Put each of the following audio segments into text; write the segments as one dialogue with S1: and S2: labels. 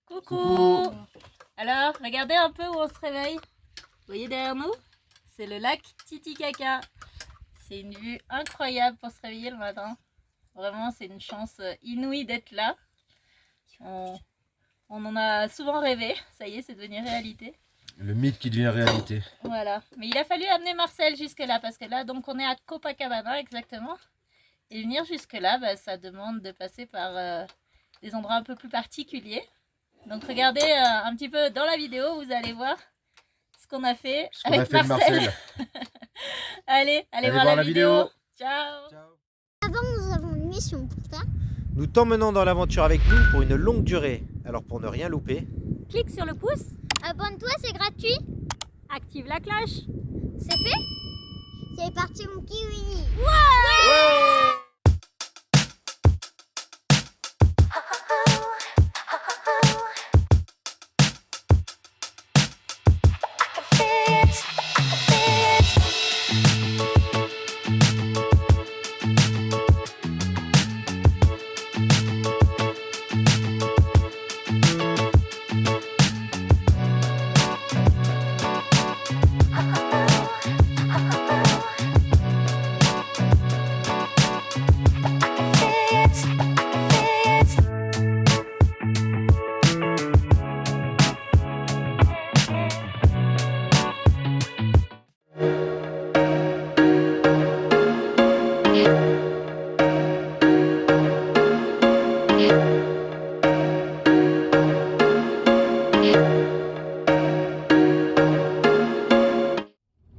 S1: Coucou. Alors, regardez un peu où on se réveille. Vous voyez derrière nous? C'est le lac Titicaca. C'est une vue incroyable pour se réveiller le matin. Vraiment, c'est une chance inouïe d'être là. On en a souvent rêvé. Ça y est, c'est devenu réalité.
S2: Le mythe qui devient réalité.
S1: Voilà. Mais il a fallu amener Marcel jusque là parce que là, donc on est à Copacabana exactement. Et venir jusque là, bah, ça demande de passer par des endroits un peu plus particuliers. Donc regardez un petit peu dans la vidéo, vous allez voir ce qu'on a fait avec Marcel. Allez voir la vidéo. Ciao.
S3: Avant, nous avons une mission pour ça.
S4: Nous t'emmenons dans l'aventure avec nous pour une longue durée. Alors pour ne rien louper,
S1: Clique sur le pouce,
S3: Abonne-toi, c'est gratuit.
S1: active la cloche.
S3: C'est fait? C'est parti, mon kiwi.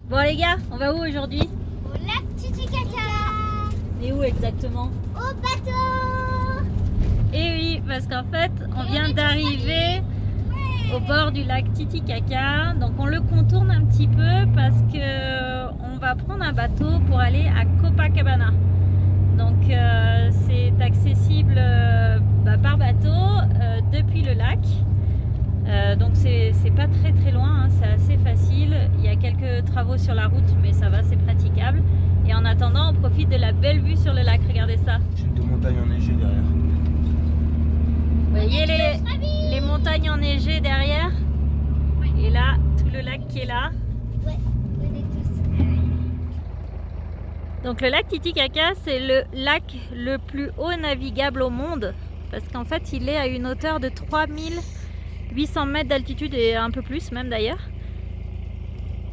S1: Bon les gars, on va où aujourd'hui?
S3: Au lac Titicaca.
S1: Et où exactement?
S3: Au bateau.
S1: Et oui, parce qu'en fait, on vient d'arriver au bord du lac Titicaca. Donc on le contourne un petit peu parce que on va prendre un bateau pour aller à Copacabana. Donc c'est accessible par bateau depuis le lac. Donc c'est pas très loin, hein, c'est assez facile. Il y a quelques travaux sur la route, mais ça va, c'est praticable. Et en attendant, on profite de la belle vue sur le lac. Regardez ça.
S2: J'ai deux montagnes enneigées derrière.
S1: Vous voyez les montagnes enneigées derrière? Et là, tout le lac qui est là.
S3: Ouais, on est tous.
S1: Donc le lac Titicaca, c'est le lac le plus haut navigable au monde. Parce qu'en fait, il est à une hauteur de 3800 mètres d'altitude et un peu plus même d'ailleurs.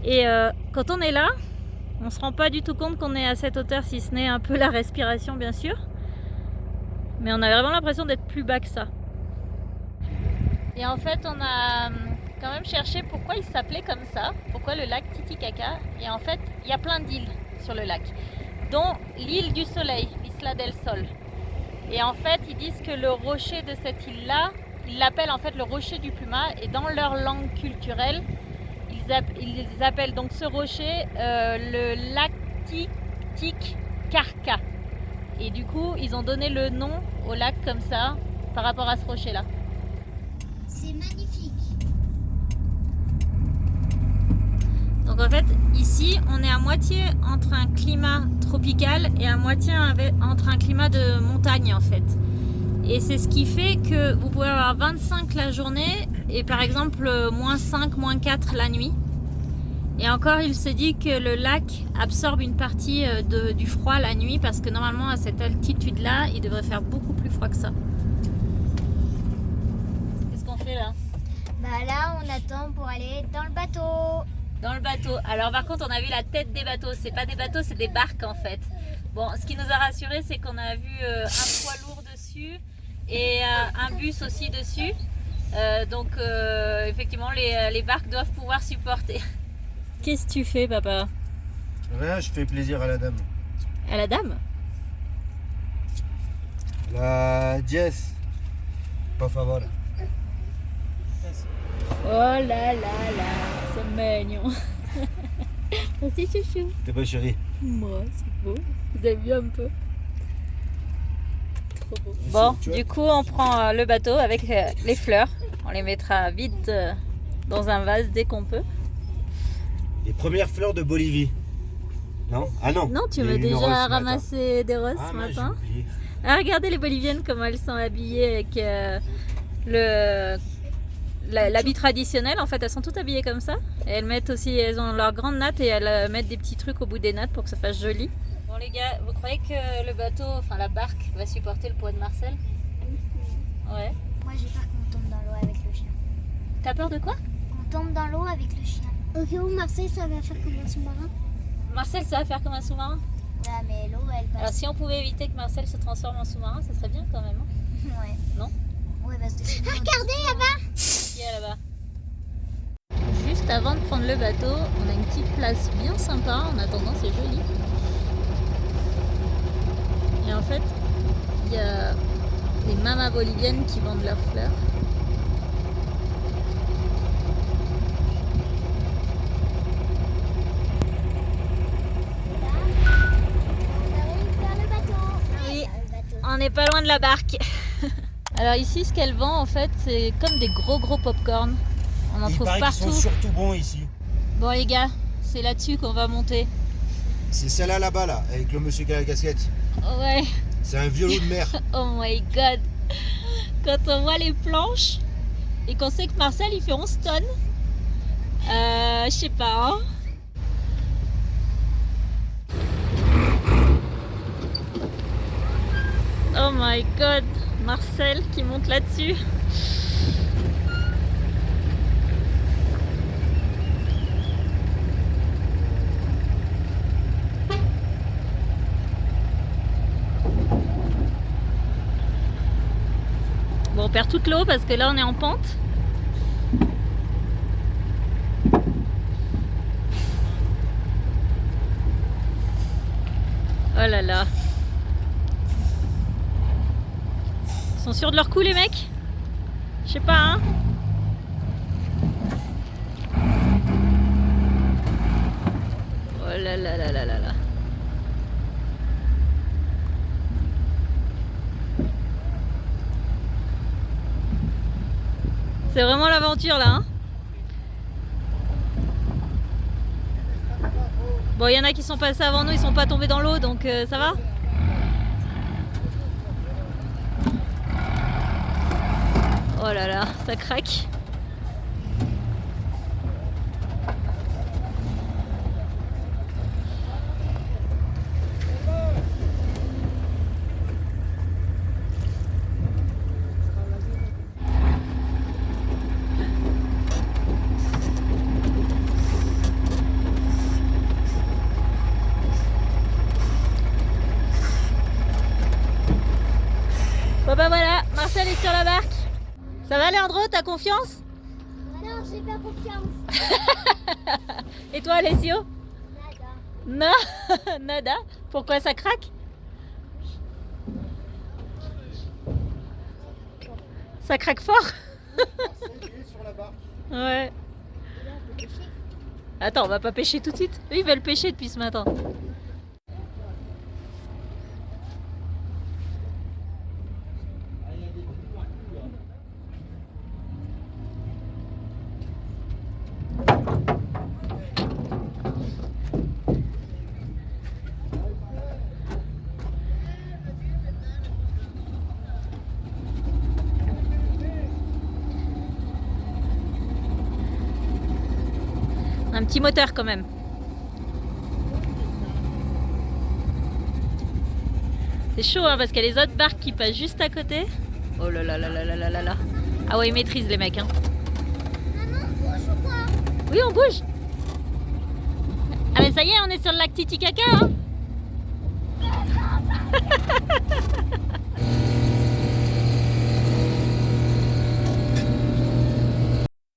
S1: Et quand on est là, on se rend pas du tout compte qu'on est à cette hauteur, si ce n'est un peu la respiration bien sûr. Mais on a vraiment l'impression d'être plus bas que ça. Et en fait, on a quand même cherché pourquoi il s'appelait comme ça, pourquoi le lac Titicaca. Et en fait, il y a plein d'îles sur le lac, dont l'île du Soleil, l'Isla del Sol. Et en fait, ils disent que le rocher de cette île-là, ils l'appellent en fait le rocher du Puma, et dans leur langue culturelle, ils appellent donc ce rocher le lac Titicaca. Et du coup, ils ont donné le nom au lac comme ça, par rapport à ce rocher-là.
S3: C'est magnifique.
S1: Donc en fait, ici, on est à moitié entre un climat tropical et à moitié entre un climat de montagne en fait. Et c'est ce qui fait que vous pouvez avoir 25 la journée et par exemple -5, -4 la nuit. Et encore, il se dit que le lac absorbe une partie du froid la nuit parce que normalement à cette altitude-là, il devrait faire beaucoup plus froid que ça. Qu'est-ce qu'on fait là?
S3: Bah là, on attend pour aller dans le bateau.
S1: Dans le bateau. Alors par contre, on a vu la tête des bateaux. C'est pas des bateaux, c'est des barques en fait. Bon, ce qui nous a rassuré, c'est qu'on a vu un poids lourd dessus et un bus aussi dessus. Donc effectivement, les barques doivent pouvoir supporter. Qu'est-ce que tu fais, papa?
S2: Rien, je fais plaisir à la dame.
S1: À la dame?
S2: La 10. Por favor.
S1: Oh là là là, c'est mignon. Merci chouchou.
S2: T'es pas chérie?
S1: Moi, c'est beau. Vous avez vu un peu? Trop beau. Bon, du coup, on prend le bateau avec les fleurs. On les mettra vite dans un vase dès qu'on peut.
S4: les premières fleurs de Bolivie. Non? Ah non.
S1: Non, tu
S4: il y a
S1: m'as
S4: eu une rose ce
S1: déjà
S4: matin.
S1: ramassé des roses
S4: Ah,
S1: ce
S4: mince, j'ai
S1: matin.
S4: oublié.
S1: Ah, regardez les Boliviennes comment elles sont habillées avec le l'habit traditionnel, en fait, elles sont toutes habillées comme ça. Et elles mettent aussi, elles ont leurs grandes nattes et elles mettent des petits trucs au bout des nattes pour que ça fasse joli. Bon les gars, vous croyez que le bateau, enfin la barque, va supporter le poids de Marcel? Ouais.
S3: Moi j'ai peur qu'on tombe dans l'eau avec le chien.
S1: T'as peur de quoi?
S3: Qu'on tombe dans l'eau avec le chien. Ok, où Marseille, ça va faire comme un sous-marin?
S1: Marcel, ça va faire comme un sous-marin?
S3: Ouais, mais l'eau, elle
S1: Alors
S3: passe.
S1: si on pouvait éviter que Marcel se transforme en sous-marin, ça serait bien quand même. Hein?
S3: Ouais.
S1: Non?
S3: Ouais, parce que c'est regardez là-bas!
S1: Qui est là-bas? Juste avant de prendre le bateau, on a une petite place bien sympa. En attendant, c'est joli. Et en fait, il y a les mamas boliviennes qui vendent leurs fleurs.
S3: On arrive vers le bateau.
S1: Oui.
S3: Vers le bateau.
S1: On n'est pas loin de la barque. Alors ici, ce qu'elle vend, en fait, c'est comme des gros pop-corn. On en
S2: Il
S1: trouve
S2: paraît qu'ils
S1: partout.
S2: sont surtout bons ici.
S1: Bon les gars, c'est là-dessus qu'on va monter.
S2: C'est celle-là là-bas, là, avec le monsieur qui a la casquette.
S1: Ouais.
S2: C'est un violon de mer.
S1: Oh my god. Quand on voit les planches et qu'on sait que Marcel il fait 11 tonnes, je sais pas. Hein. Oh my god, Marcel qui monte là-dessus. Bon, on perd toute l'eau parce que là on est en pente. Oh là là. Ils sont sûrs de leur coup les mecs? Je sais pas hein. Oh là là là là là là. C'est vraiment l'aventure là hein. Bon, il y en a qui sont passés avant nous, ils sont pas tombés dans l'eau donc ça va. Oh là là, ça craque. Bon bah voilà, Marcel est sur la barque. Ça va Leandro, t'as confiance?
S3: Non, j'ai pas confiance.
S1: Et toi Alessio?
S3: Nada.
S1: Non, nada. Pourquoi ça craque? Ça craque fort?
S2: sur la barque.
S1: Ouais.
S3: Et là, on peut pêcher.
S1: Attends, on va pas pêcher tout de suite. Eux, ils veulent pêcher depuis ce matin. Un petit moteur quand même. C'est chaud hein, parce qu'il y a les autres barques qui passent juste à côté. Oh là là là là là là là là. Ah ouais, ils maîtrisent les mecs. Hein.
S3: Maman, on bouge ou quoi?
S1: Oui, on bouge. Ah mais ça y est, on est sur le lac Titicaca. Hein.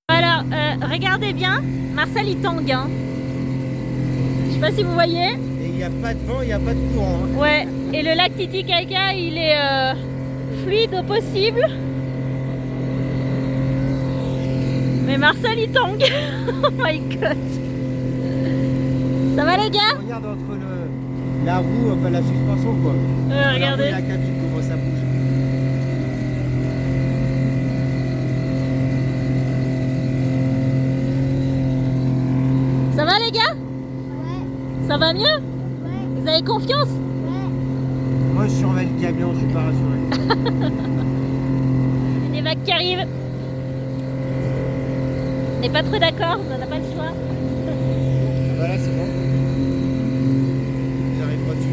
S1: Alors, regardez bien, Marcel il tangue. Hein. Je sais pas si vous voyez.
S2: Et il n'y a pas de vent, il n'y a pas de courant. Hein.
S1: Ouais, et le lac Titicaca il est fluide au possible. Mais Marcel il tangue. Oh my god. Ça va les gars?
S2: Regarde entre la roue, enfin la suspension quoi.
S1: Regardez.
S2: La cabine, comment ça bouge.
S1: Ça va les gars?
S3: Ouais,
S1: Ça va mieux?
S3: ouais,
S1: Vous avez confiance?
S3: ouais.
S2: Moi je surveille le camion, je suis pas rassuré.
S1: Des vagues qui arrivent. On n'est pas trop d'accord, on n'a pas le choix.
S2: Voilà, c'est bon. J'arrive pas dessus.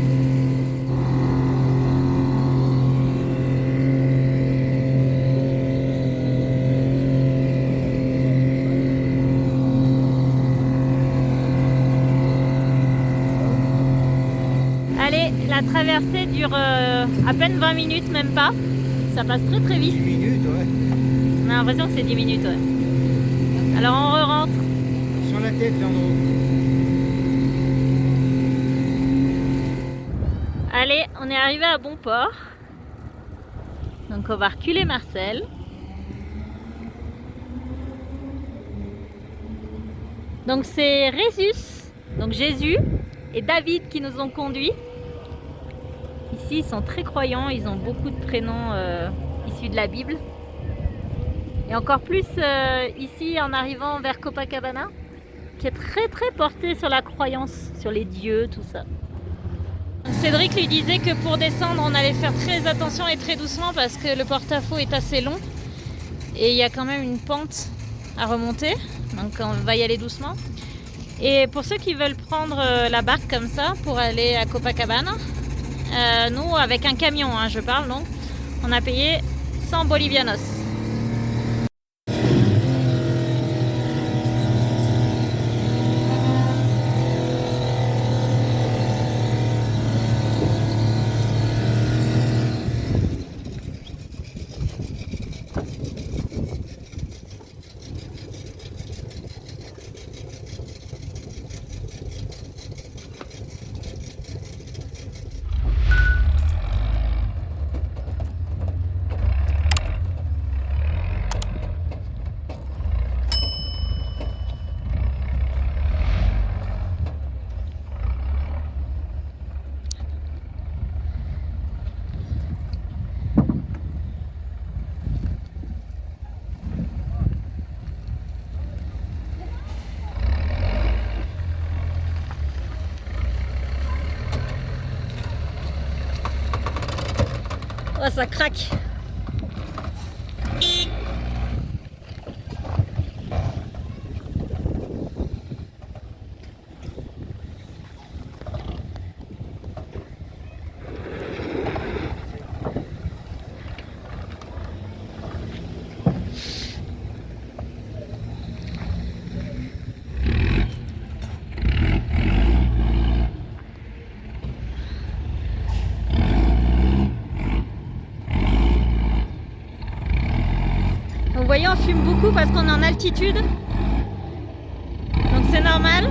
S1: Allez, la traversée dure à peine 20 minutes, même pas. Ça passe très très
S2: 10
S1: vite.
S2: minutes, ouais.
S1: On a l'impression que c'est 10 minutes, ouais. Alors on re-rentre.
S2: Sur la tête, là, en haut.
S1: Allez, on est arrivé à bon port. Donc on va reculer Marcel. Donc c'est Résus, donc Jésus et David qui nous ont conduits. Ici ils sont très croyants, ils ont beaucoup de prénoms issus de la Bible. Et encore plus ici en arrivant vers Copacabana, qui est très très porté sur la croyance, sur les dieux, tout ça. Cédric lui disait que pour descendre on allait faire très attention et très doucement parce que le porte-à-faux est assez long et il y a quand même une pente à remonter, donc on va y aller doucement. Et pour ceux qui veulent prendre la barque comme ça pour aller à Copacabana, nous avec un camion hein, je parle, donc on a payé 100 bolivianos. Oh, ça craque. Vous voyez, on fume beaucoup parce qu'on est en altitude. Donc c'est normal.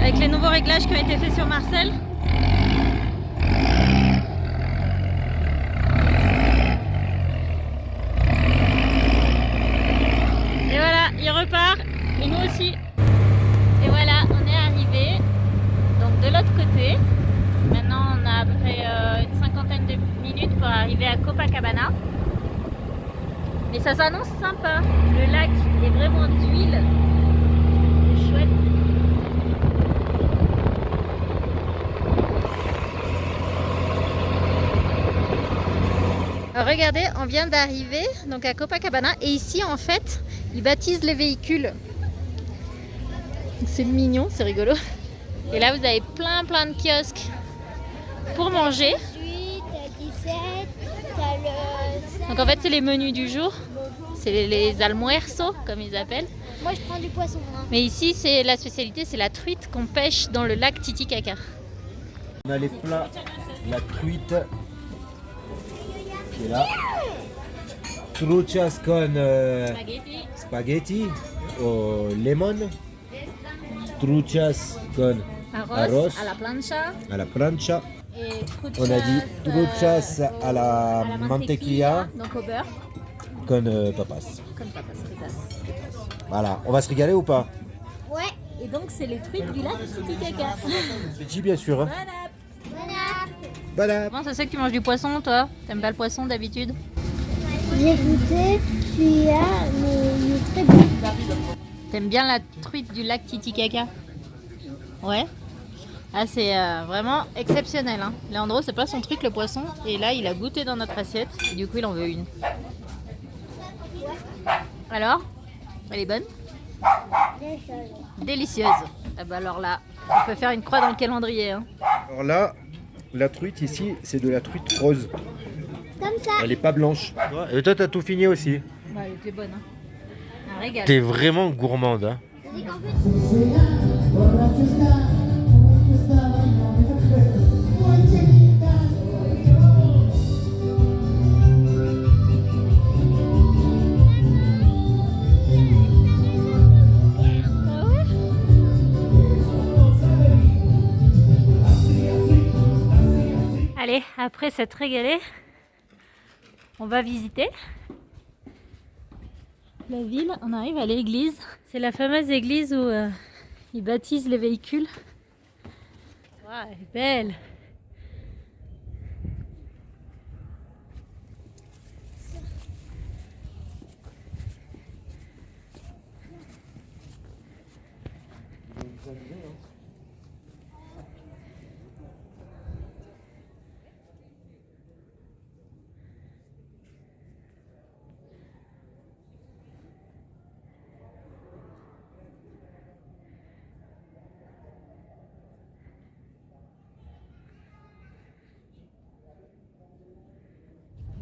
S1: Avec les nouveaux réglages qui ont été faits sur Marcel. Et voilà, il repart. Et nous aussi. Et voilà, on est arrivé. Donc de l'autre côté. Maintenant, on a à peu près une cinquantaine de minutes pour arriver à Copacabana. Et ça s'annonce sympa. Le lac est vraiment d'huile. C'est chouette. Alors regardez, on vient d'arriver donc à Copacabana et ici en fait, ils baptisent les véhicules. C'est mignon, c'est rigolo. Et là, vous avez plein de kiosques pour manger.
S3: 18, t'as 17, t'as le...
S1: Donc en fait, c'est les menus du jour. C'est les almuerzos, comme ils appellent.
S3: Moi, je prends du poisson. Hein.
S1: Mais ici, c'est la spécialité, c'est la truite qu'on pêche dans le lac Titicaca.
S2: On a les plats, la truite qui est là. Truchas con spaghetti au lemon. Truchas con arroz
S1: à la plancha.
S2: à la plancha.
S1: Et
S2: On a dit truchas à la mantequilla
S1: donc au beurre.
S2: con papas.
S1: Comme papas fritas.
S2: Voilà, on va se régaler ou pas?
S3: Ouais.
S1: Et donc, c'est les truites du lac Titicaca.
S2: Petit bien sûr. Hein. Voilà.
S1: Comment ça se fait que tu manges du poisson, toi? T'aimes pas le poisson d'habitude?
S3: J'ai goûté, celui-là, mais il est très bon.
S1: T'aimes bien la truite du lac Titicaca? Ouais. Ah, c'est vraiment exceptionnel. Hein. Leandro, c'est pas son truc le poisson. Et là, il a goûté dans notre assiette. Et du coup, il en veut une. Alors? Elle est bonne?
S3: Bien sûr.
S1: Délicieuse. Ah bah alors là, on peut faire une croix dans le calendrier. Hein.
S2: Alors là, la truite ici, c'est de la truite rose.
S3: Comme ça.
S2: Elle est pas blanche. Et toi, t'as tout fini aussi.
S1: Bah, elle était bonne. Hein. Un régal.
S2: T'es vraiment gourmande. Hein.
S1: Allez, après s'être régalé, on va visiter la ville. On arrive à l'église. C'est la fameuse église où ils baptisent les véhicules. Waouh, elle est belle.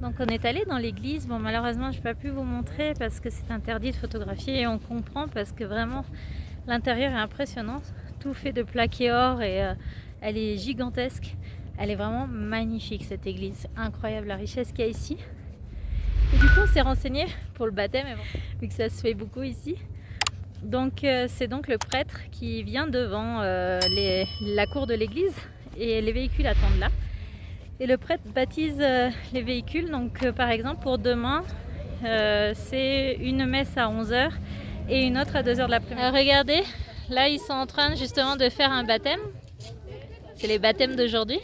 S1: Donc on est allé dans l'église. Bon, malheureusement je n'ai pas pu vous montrer parce que c'est interdit de photographier et on comprend parce que vraiment l'intérieur est impressionnant. Tout fait de plaqué or et elle est gigantesque. Elle est vraiment magnifique cette église. Incroyable la richesse qu'il y a ici. Et du coup on s'est renseigné pour le baptême vu que ça se fait beaucoup ici. Donc c'est donc le prêtre qui vient devant la cour de l'église et les véhicules attendent là. Et le prêtre baptise les véhicules. Donc par exemple pour demain, c'est une messe à 11h et une autre à 2h de l'après-midi. Regardez, là ils sont en train justement de faire un baptême. C'est les baptêmes d'aujourd'hui.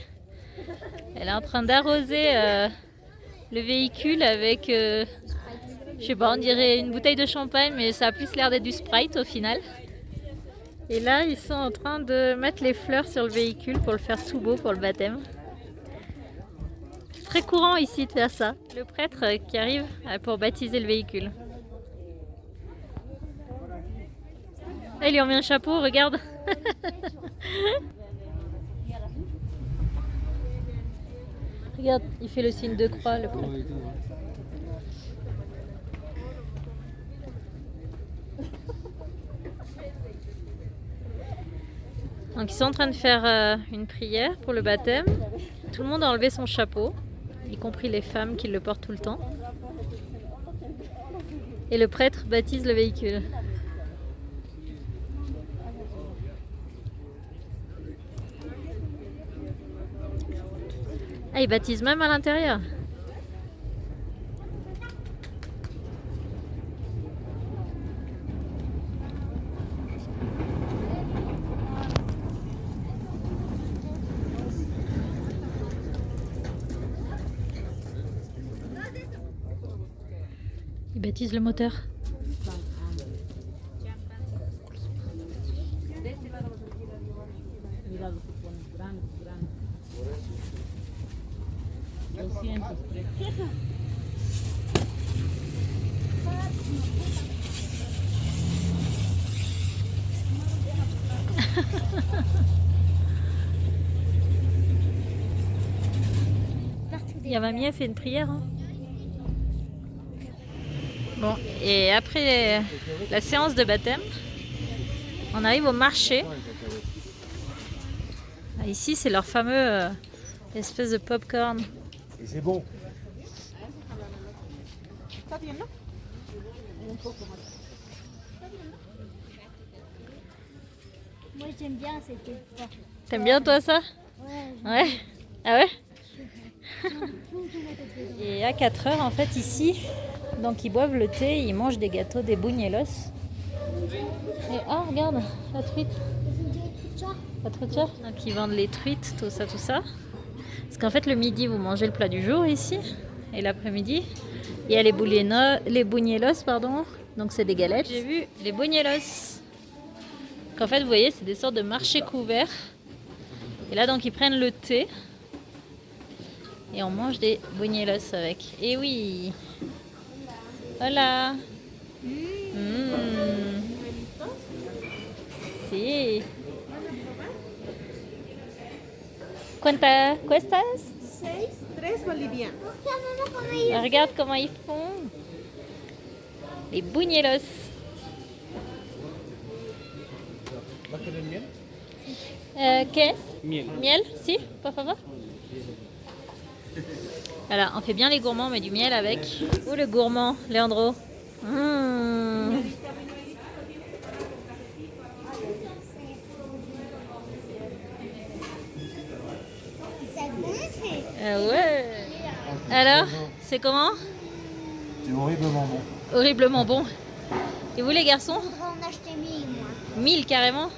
S1: Elle est en train d'arroser le véhicule avec, je sais pas, on dirait une bouteille de champagne, mais ça a plus l'air d'être du Sprite au final. Et là ils sont en train de mettre les fleurs sur le véhicule pour le faire tout beau pour le baptême. Très courant ici de faire ça. Le prêtre qui arrive pour baptiser le véhicule. Ah, il lui a mis un chapeau, regarde. Regarde, il fait le signe de croix, le prêtre. Donc ils sont en train de faire une prière pour le baptême. Tout le monde a enlevé son chapeau, y compris les femmes qui le portent tout le temps. Et le prêtre baptise le véhicule. Ah, il baptise même à l'intérieur. Il baptise le moteur. Mamie a fait une prière. Hein. Bon, et après la séance de baptême, on arrive au marché. Ici, c'est leur fameux espèce de popcorn.
S2: Et c'est bon.
S3: Moi j'aime bien cette époque.
S1: T'aimes bien toi ça?
S3: Ouais.
S1: Ouais. Ah ouais? Et à 4h en fait ici, donc ils boivent le thé, ils mangent des gâteaux, des buñuelos. Et oh regarde, la truite. La trucha. Donc ils vendent les truites, tout ça, tout ça. Parce qu'en fait le midi vous mangez le plat du jour ici. Et l'après-midi, il y a les buñuelos, pardon. Donc c'est des galettes. J'ai vu les buñuelos. En fait vous voyez c'est des sortes de marchés couverts. Et là donc ils prennent le thé. Et on mange des buñuelos avec. Et oui. Voilà. Si. ¿Cuestas?
S5: 3 bolivianos.
S1: Regarde comment ils font. Les buñuelos. ¿Qué es? Miel, si, por favor. Voilà, on fait bien les gourmands, on met du miel avec. Où le gourmand, Leandro?
S3: Ça gonfle.
S1: Ouais. Alors, c'est comment?
S2: C'est horriblement bon.
S1: Horriblement bon. Et vous les garçons?
S3: Je voudrais en acheter 1000, moi.
S1: 1000 carrément.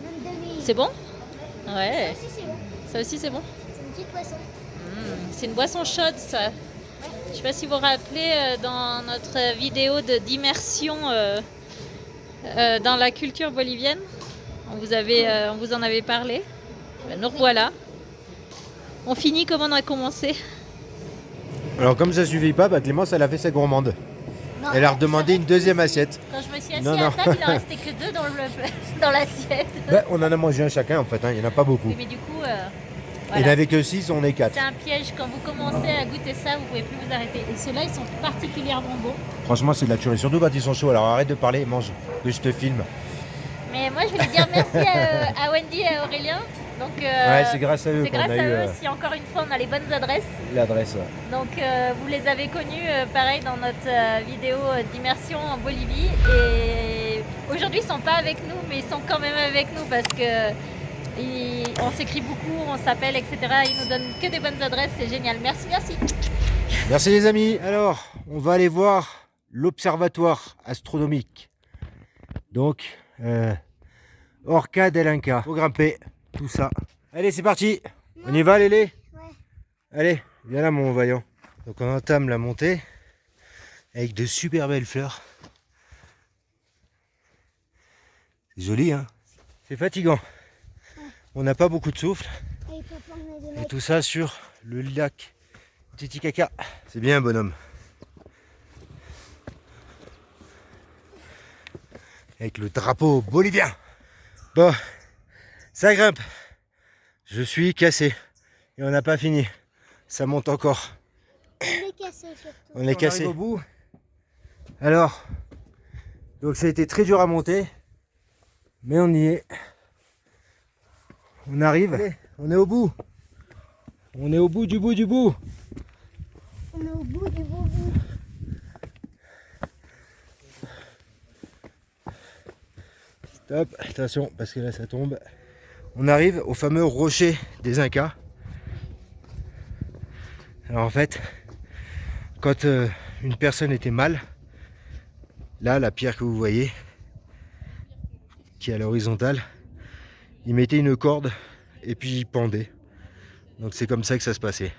S3: Même 2000.
S1: C'est bon? Ouais.
S3: Ça aussi, c'est bon.
S1: Ça aussi c'est bon.
S3: C'est une petite poisson.
S1: C'est une boisson chaude ça. Je sais pas si vous vous rappelez dans notre vidéo d'immersion dans la culture bolivienne. On vous en avait parlé. Ben, nous revoilà. On finit comme on a commencé.
S4: Alors comme ça suffit pas, Clémence elle a fait sa gourmande.
S1: Non,
S4: Elle a redemandé une deuxième assiette.
S1: Quand je me suis assise
S4: Non,
S1: à
S4: non.
S1: table, il en restait que 2 dans l'assiette.
S4: On en a mangé un chacun en fait, il n'y en a pas beaucoup.
S1: Oui, mais du coup,
S4: Il
S1: voilà.
S4: n'avait que 6, on est 4.
S1: C'est un piège. Quand vous commencez à goûter ça, vous pouvez plus vous arrêter. Et ceux-là, ils sont particulièrement bons.
S4: Franchement c'est de la tuerie, surtout quand ils sont chauds. Alors arrête de parler, mange, que je te filme.
S1: Mais moi, je voulais dire merci à Wendy et à Aurélien. Donc,
S4: Ouais, c'est grâce à eux
S1: c'est
S4: qu'on
S1: grâce
S4: a
S1: à
S4: eu
S1: eux si encore une fois on a les bonnes adresses.
S4: l'adresse.
S1: Donc vous les avez connus pareil dans notre vidéo d'immersion en Bolivie. Et aujourd'hui ils sont pas avec nous, mais ils sont quand même avec nous parce que on s'écrit beaucoup, on s'appelle, etc. Ils nous donnent que des bonnes adresses, c'est génial. Merci, merci.
S4: Merci les amis. Alors, on va aller voir l'observatoire astronomique. Donc, Orca del Inca. Faut grimper, tout ça. Allez, c'est parti. On y va, Lélé?
S3: Ouais.
S4: Allez, viens là, mon vaillant. Donc, on entame la montée avec de super belles fleurs. C'est joli, hein? C'est fatigant. On n'a pas beaucoup de souffle.
S3: Et papa, on a des
S4: Et
S3: mecs.
S4: tout ça sur le lac Titicaca. C'est bien, bonhomme. Avec le drapeau bolivien. Bon, ça grimpe. Je suis cassé. Et on n'a pas fini. Ça monte encore.
S3: On est cassé surtout.
S4: On est cassé. Au bout. Alors, donc ça a été très dur à monter. Mais on y est. On arrive. Allez, on est au bout. On est au bout du bout du bout.
S3: On est au bout du beau bout.
S4: Stop, attention, parce que là ça tombe. On arrive au fameux rocher des Incas. Alors en fait, quand une personne était mal, là la pierre que vous voyez, qui est à l'horizontale, il mettait une corde et puis il pendait. Donc c'est comme ça que ça se passait.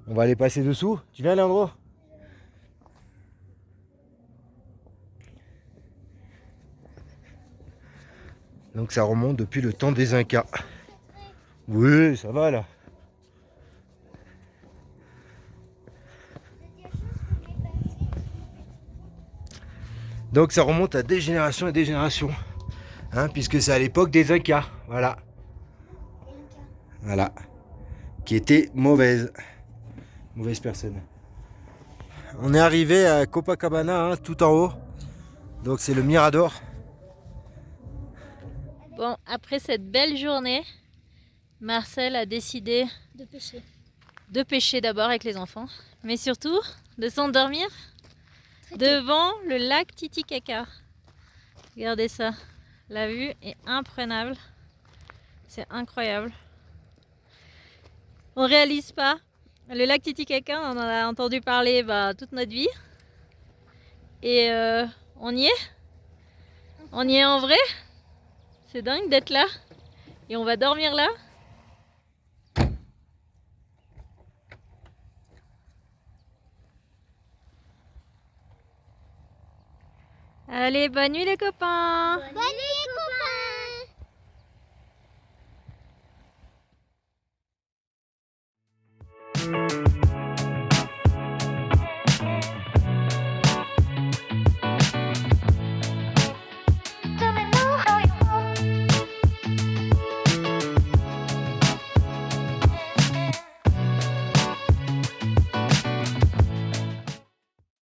S4: On va aller passer dessous. Tu viens, Leandro? Donc ça remonte depuis le temps des Incas. Oui, ça va là. Donc ça remonte à des générations et des générations. Hein, puisque c'est à l'époque des Incas. Voilà. Voilà. Qui était mauvaise. Mauvaise personne. On est arrivé à Copacabana, hein, tout en haut. Donc c'est le Mirador.
S1: Bon, après cette belle journée, Marcel a décidé
S3: De pêcher.
S1: de pêcher d'abord avec les enfants, mais surtout de s'endormir devant le lac Titicaca. Regardez ça, la vue est imprenable, c'est incroyable. On réalise pas, le lac Titicaca, on en a entendu parler toute notre vie, et on y est, en vrai. C'est dingue d'être là, et on va dormir là. Allez, bonne nuit les copains.
S3: Bonne nuit,